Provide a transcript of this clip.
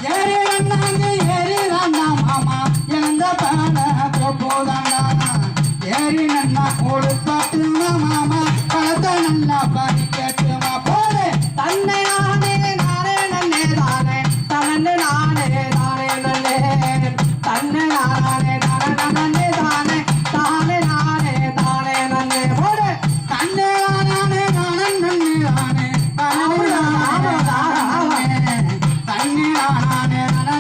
ஏறி நன்னாங்க ஏறி நன்னா மாமா எந்த பாட போதாண்டா ஏறி நன்னா கொடுத்தாட்டுமா மாமா பழத்தை நல்லா பறிக்கட்டுமா போடு தன்னை நானே நானே நன்னே தானே தனன்னு நானே தானே நன்னே தன்னை நானே தானே நன்னே தானே தானே நானே தானே நன்னே போடு தன்னை நானே நானே நன்னே தானே தன்னை நானே